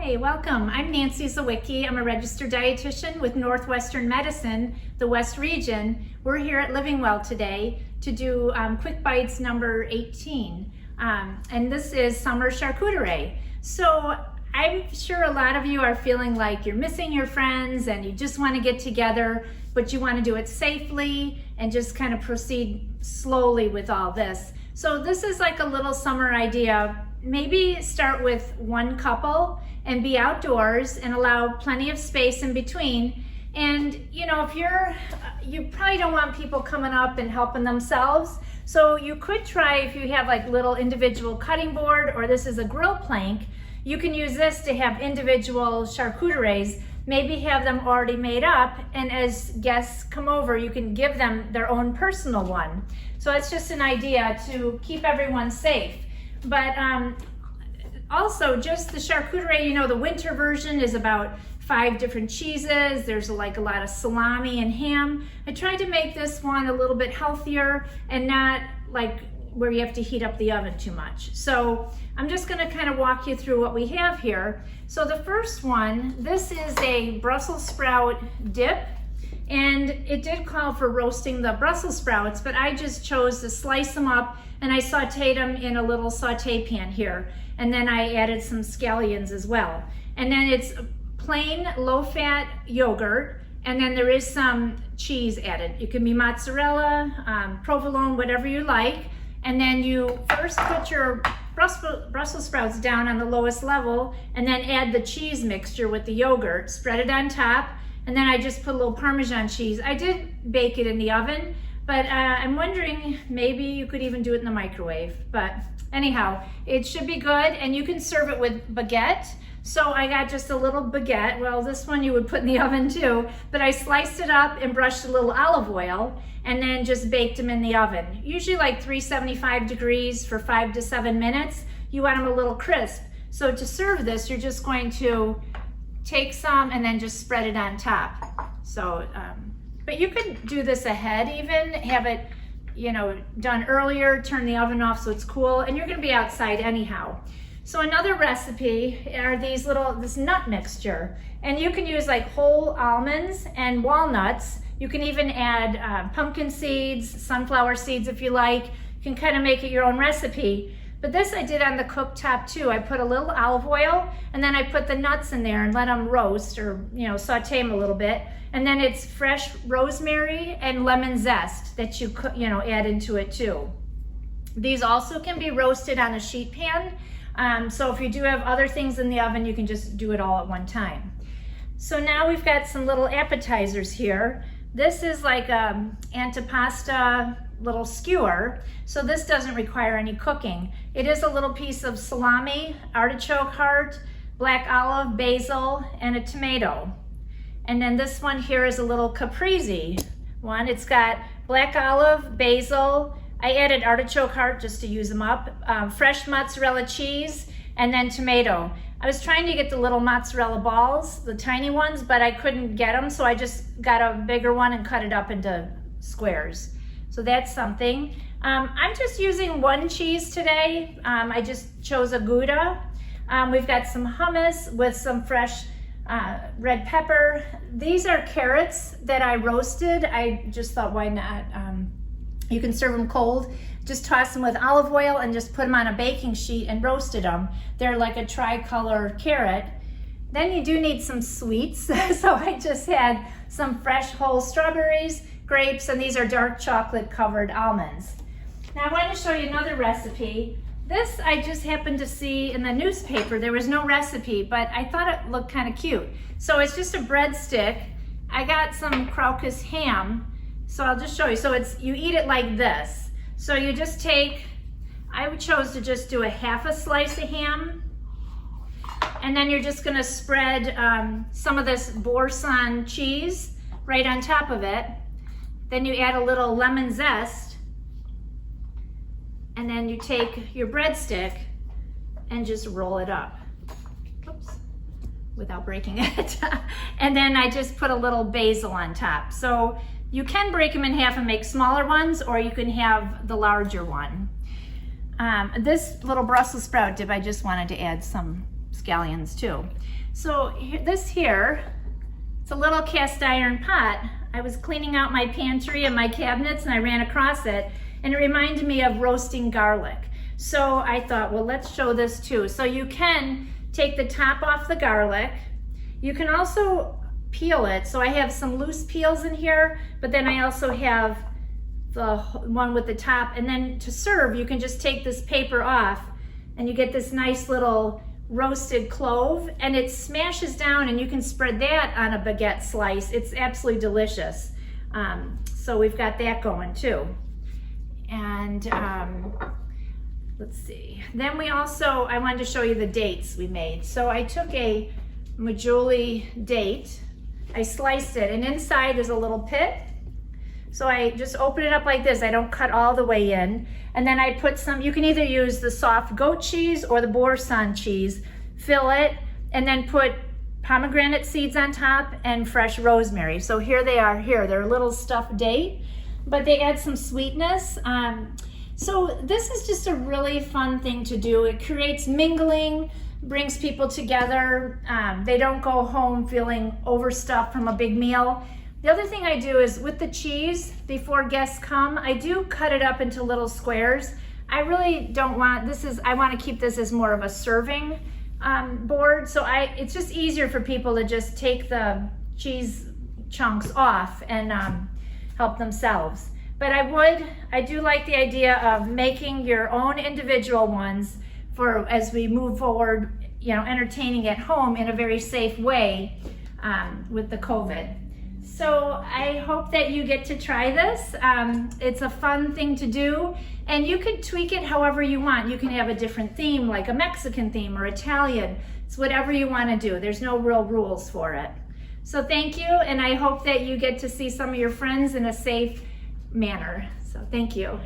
Hi, welcome. I'm Nancy Zawicki. I'm a registered dietitian with Northwestern Medicine, the West Region. We're here at Living Well today to do Quick Bites number 18. And this is summer charcuterie. So I'm sure a lot of you are feeling like you're missing your friends and you just want to get together, but you want to do it safely and just kind of proceed slowly with all this. So this is like a little summer idea. Maybe start with one couple and be outdoors and allow plenty of space in between. And you know, if you probably don't want people coming up and helping themselves. So you could try, if you have like little individual cutting board, or this is a grill plank, you can use this to have individual charcuteries. Maybe have them already made up, and as guests come over, you can give them their own personal one. So it's just an idea to keep everyone safe. But also just the charcuterie, you know, the winter version is about 5 different cheeses. There's like a lot of salami and ham. I tried to make this one a little bit healthier and not like where you have to heat up the oven too much. So I'm just gonna kind of walk you through what we have here. So the first one, this is a Brussels sprout dip. And it did call for roasting the Brussels sprouts, but I just chose to slice them up and I sauteed them in a little saute pan here. And then I added some scallions as well. And then it's plain low-fat yogurt, and then there is some cheese added. It can be mozzarella, provolone, whatever you like. And then you first put your Brussels sprouts down on the lowest level and then add the cheese mixture with the yogurt, spread it on top. And then I just put a little Parmesan cheese. I did bake it in the oven, but I'm wondering maybe you could even do it in the microwave. But anyhow, it should be good, and you can serve it with baguette. So I got just a little baguette. Well, this one you would put in the oven too, but I sliced it up and brushed a little olive oil and then just baked them in the oven. Usually like 375 degrees for 5 to 7 minutes. You want them a little crisp. So to serve this, you're just going to take some and then just spread it on top. So, but you could do this ahead even, have it, you know, done earlier, turn the oven off so it's cool, and you're gonna be outside anyhow. So another recipe are this nut mixture. And you can use like whole almonds and walnuts. You can even add pumpkin seeds, sunflower seeds if you like. You can kind of make it your own recipe. But this I did on the cooktop too. I put a little olive oil and then I put the nuts in there and let them roast, or you know, saute them a little bit. And then it's fresh rosemary and lemon zest that you add into it too. These also can be roasted on a sheet pan. So if you do have other things in the oven, you can just do it all at one time. So now we've got some little appetizers here. This is like antipasta little skewer, so this doesn't require any cooking. It is a little piece of salami, artichoke heart, black olive, basil, and a tomato. And then this one here is a little caprese one. It's got black olive, basil. I added artichoke heart just to use them up, fresh mozzarella cheese, and then tomato. I was trying to get the little mozzarella balls, the tiny ones, but I couldn't get them, so I just got a bigger one and cut it up into squares. So that's something. I'm just using one cheese today. I just chose a Gouda. We've got some hummus with some fresh red pepper. These are carrots that I roasted. I just thought, why not? You can serve them cold. Just toss them with olive oil and just put them on a baking sheet and roasted them. They're like a tricolor carrot. Then you do need some sweets. So I just had some fresh whole strawberries, grapes, and these are dark chocolate covered almonds. Now I want to show you another recipe. This I just happened to see in the newspaper. There was no recipe, but I thought it looked kind of cute. So it's just a breadstick. I got some Crocus ham, so I'll just show you. So you eat it like this. So you just take, I chose to just do a half a slice of ham, and then you're just gonna spread some of this Boursin cheese right on top of it. Then you add a little lemon zest, and then you take your breadstick and just roll it up. Oops, without breaking it. And then I just put a little basil on top. So you can break them in half and make smaller ones, or you can have the larger one. This little Brussels sprout dip, I just wanted to add some scallions too. So this here, it's a little cast iron pot. I was cleaning out my pantry and my cabinets and I ran across it, and it reminded me of roasting garlic. So I thought, well, let's show this too. So you can take the top off the garlic. You can also peel it. So I have some loose peels in here, but then I also have the one with the top. And then to serve, you can just take this paper off and you get this nice little roasted clove, and it smashes down and you can spread that on a baguette slice. It's absolutely delicious. So we've got that going too. And let's see. Then I wanted to show you the dates we made. So I took a majoli date, I sliced it, and inside is a little pit. So I just open it up like this. I don't cut all the way in. And then I put some, you can either use the soft goat cheese or the Boursin cheese, fill it, and then put pomegranate seeds on top and fresh rosemary. So here they are here. They're a little stuffed date, but they add some sweetness. So this is just a really fun thing to do. It creates mingling, brings people together. They don't go home feeling overstuffed from a big meal. The other thing I do is with the cheese, before guests come, I do cut it up into little squares. I really don't want, I want to keep this as more of a serving board. So it's just easier for people to just take the cheese chunks off and help themselves. But I do like the idea of making your own individual ones for as we move forward, entertaining at home in a very safe way with the COVID. So I hope that you get to try this. It's a fun thing to do, and you can tweak it however you want. You can have a different theme, like a Mexican theme or Italian. It's whatever you want to do. There's no real rules for it. So thank you, and I hope that you get to see some of your friends in a safe manner. So thank you.